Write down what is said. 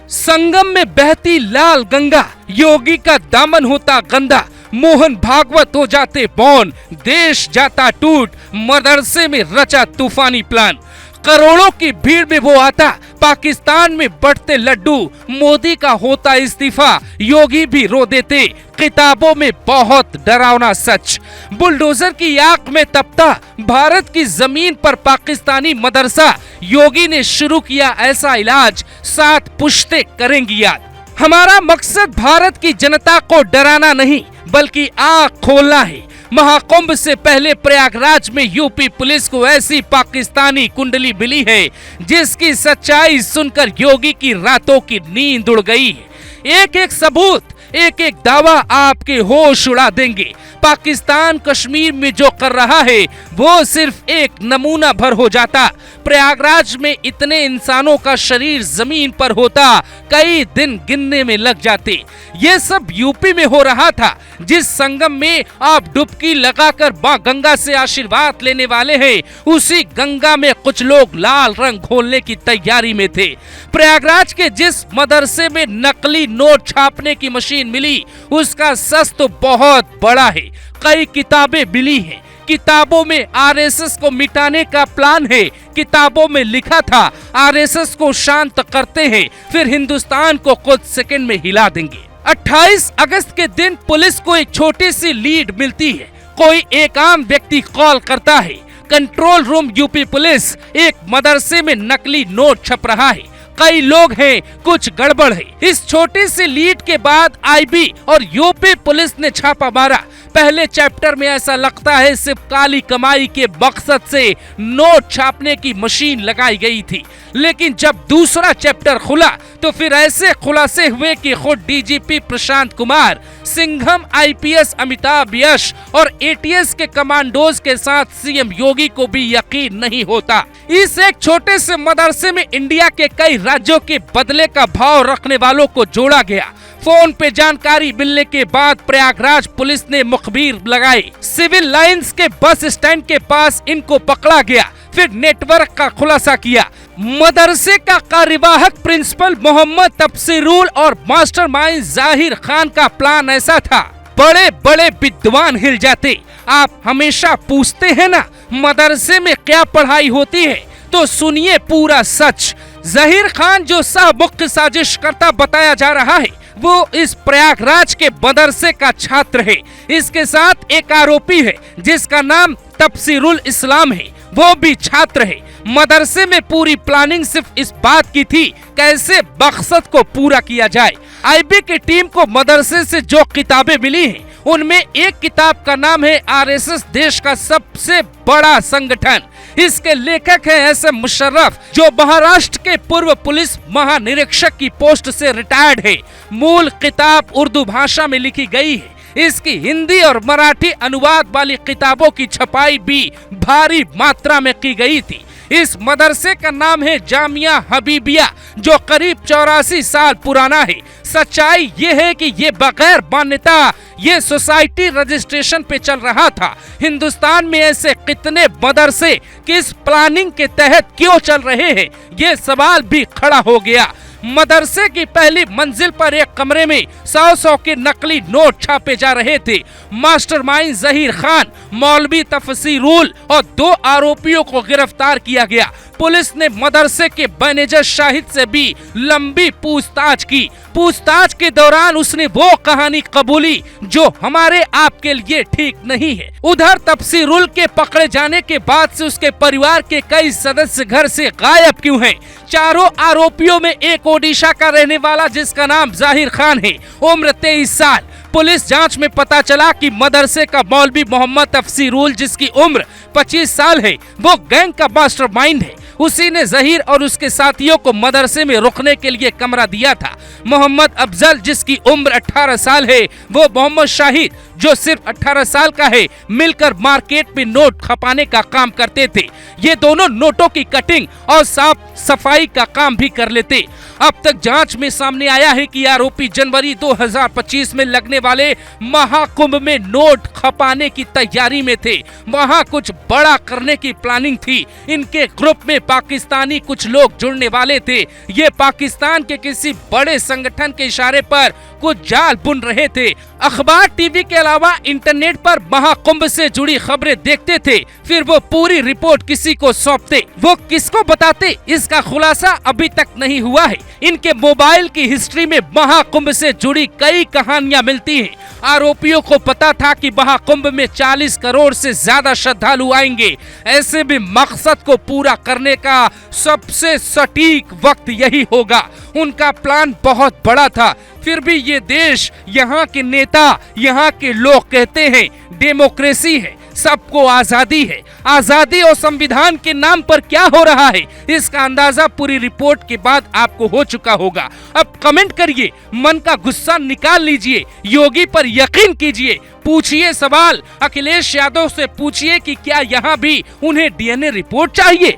संगम में बहती लाल गंगा, योगी का दामन होता गंदा, मोहन भागवत हो जाते मौन, देश जाता टूट, मदरसे में रचा तूफानी प्लान। करोड़ों की भीड़ में वो आता, पाकिस्तान में बढ़ते लड्डू, मोदी का होता इस्तीफा, योगी भी रो देते, किताबों में बहुत डरावना सच। बुलडोजर की आंख में तपता, भारत की जमीन पर पाकिस्तानी मदरसा, योगी ने शुरू किया ऐसा इलाज, 7 पुश्ते करेंगी याद। हमारा मकसद भारत की जनता को डराना नहीं, बल्कि आंख खोलना है। महाकुंभ से पहले प्रयागराज में यूपी पुलिस को ऐसी पाकिस्तानी कुंडली मिली है, जिसकी सच्चाई सुनकर योगी की रातों की नींद उड़ गई है। एक एक सबूत, एक एक दावा आपके होश उड़ा देंगे। पाकिस्तान कश्मीर में जो कर रहा है वो सिर्फ एक नमूना भर हो जाता। प्रयागराज में इतने इंसानों का शरीर जमीन पर होता, कई दिन गिनने में लग जाते। ये सब यूपी में हो रहा था, जिस संगम में आप डुबकी लगाकर मां गंगा से आशीर्वाद लेने वाले हैं, उसी गंगा में कुछ लोग लाल रंग घोलने की तैयारी में थे। प्रयागराज के जिस मदरसे में नकली नोट छापने की मशीन मिली, उसका सच तो बहुत बड़ा है। कई किताबें मिली हैं, किताबों में आरएसएस को मिटाने का प्लान है। किताबों में लिखा था आरएसएस को शांत करते हैं, फिर हिंदुस्तान को कुछ सेकंड में हिला देंगे। 28 अगस्त के दिन पुलिस को एक छोटी सी लीड मिलती है। कोई एक आम व्यक्ति कॉल करता है, कंट्रोल रूम यूपी पुलिस, एक मदरसे में नकली नोट छप रहा है, कई लोग हैं, कुछ गड़बड़ है। इस छोटी सी लीड के बाद आईबी और यूपी पुलिस ने छापा मारा। पहले चैप्टर में ऐसा लगता है सिर्फ काली कमाई के मकसद से नोट छापने की मशीन लगाई गई थी, लेकिन जब दूसरा चैप्टर खुला तो फिर ऐसे खुलासे हुए कि खुद डीजीपी प्रशांत कुमार, सिंघम आईपीएस अमिताभ यश और एटीएस के कमांडोज के साथ सीएम योगी को भी यकीन नहीं होता। इस एक छोटे से मदरसे में इंडिया के कई राज्यों के बदले का भाव रखने वालों को जोड़ा गया। फोन पे जानकारी मिलने के बाद प्रयागराज पुलिस ने मुखबिर लगाई। सिविल लाइंस के बस स्टैंड के पास इनको पकड़ा गया, फिर नेटवर्क का खुलासा किया। मदरसे का कार्यवाहक प्रिंसिपल मोहम्मद तफसीरुल और मास्टरमाइंड जाहिर खान का प्लान ऐसा था, बड़े बड़े विद्वान हिल जाते। आप हमेशा पूछते हैं ना मदरसे में क्या पढ़ाई होती है, तो सुनिए पूरा सच। जाहिर खान जो सह मुख्य साजिश करता बताया जा रहा है, वो इस प्रयागराज के मदरसे का छात्र है। इसके साथ एक आरोपी है जिसका नाम तफसीरुल इस्लाम है, वो भी छात्र है। मदरसे में पूरी प्लानिंग सिर्फ इस बात की थी कैसे मकसद को पूरा किया जाए। आईबी की टीम को मदरसे से जो किताबें मिली हैं, उनमें एक किताब का नाम है आरएसएस देश का सबसे बड़ा संगठन। इसके लेखक हैं एस एम मुशर्रफ, जो महाराष्ट्र के पूर्व पुलिस महानिरीक्षक की पोस्ट से रिटायर्ड है। मूल किताब उर्दू भाषा में लिखी गई है। इसकी हिंदी और मराठी अनुवाद वाली किताबों की छपाई भी भारी मात्रा में की गई थी। इस मदरसे का नाम है जामिया हबीबिया, जो करीब 84 साल पुराना है। सच्चाई ये है कि ये बगैर मान्यता, ये सोसाइटी रजिस्ट्रेशन पे चल रहा था। हिंदुस्तान में ऐसे कितने मदरसे किस प्लानिंग के तहत क्यों चल रहे हैं, ये सवाल भी खड़ा हो गया। मदरसे की पहली मंजिल पर एक कमरे में 100 के नकली नोट छापे जा रहे थे। मास्टरमाइंड जहीर खान, मौलवी तफसीरुल और 2 आरोपियों को गिरफ्तार किया गया। पुलिस ने मदरसे के मैनेजर शाहिद से भी लंबी पूछताछ की। पूछताछ के दौरान उसने वो कहानी कबूली जो हमारे आपके लिए ठीक नहीं है। उधर तफसीरुल के पकड़े जाने के बाद से उसके परिवार के कई सदस्य घर से गायब क्यों हैं? चारों आरोपियों में एक ओडिशा का रहने वाला जिसका नाम जाहिर खान है, उम्र 23 साल। पुलिस जांच में पता चला कि मदरसे का मौलवी मोहम्मद तफसीरुल, जिसकी उम्र 25 साल है, वो गैंग का मास्टरमाइंड है। उसी ने जहीर और उसके साथियों को मदरसे में रुकने के लिए कमरा दिया था। मोहम्मद अफजल, जिसकी उम्र 18 साल है, वो मोहम्मद शाहिद, जो सिर्फ 18 साल का है, मिलकर मार्केट में नोट खपाने का काम करते थे। ये दोनों नोटों की कटिंग और साफ सफाई का काम भी कर लेते। अब तक जांच में सामने आया है कि आरोपी जनवरी 2025 में लगने वाले महाकुंभ में नोट खपाने की तैयारी में थे। वहां कुछ बड़ा करने की प्लानिंग थी। इनके ग्रुप में पाकिस्तानी कुछ लोग जुड़ने वाले थे। ये पाकिस्तान के किसी बड़े संगठन के इशारे पर कुछ जाल बुन रहे थे। अखबार, टीवी के अलावा इंटरनेट पर महाकुंभ से जुड़ी खबरें देखते थे, फिर वो पूरी रिपोर्ट किसी को सौंपते। वो किसको बताते, इसका खुलासा अभी तक नहीं हुआ है। इनके मोबाइल की हिस्ट्री में महाकुंभ से जुड़ी कई कहानियां मिलती हैं। आरोपियों को पता था कि महाकुंभ में 40 करोड़ से ज्यादा श्रद्धालु आएंगे। ऐसे में मकसद को पूरा करने का सबसे सटीक वक्त यही होगा। उनका प्लान बहुत बड़ा था, फिर भी ये देश, यहाँ के नेता, यहाँ के लोग कहते हैं डेमोक्रेसी है, सबको आजादी है। आजादी और संविधान के नाम पर क्या हो रहा है, इसका अंदाजा पूरी रिपोर्ट के बाद आपको हो चुका होगा। अब कमेंट करिए, मन का गुस्सा निकाल लीजिए, योगी पर यकीन कीजिए, पूछिए सवाल। अखिलेश यादव से पूछिए कि क्या यहाँ भी उन्हें डीएनए रिपोर्ट चाहिए।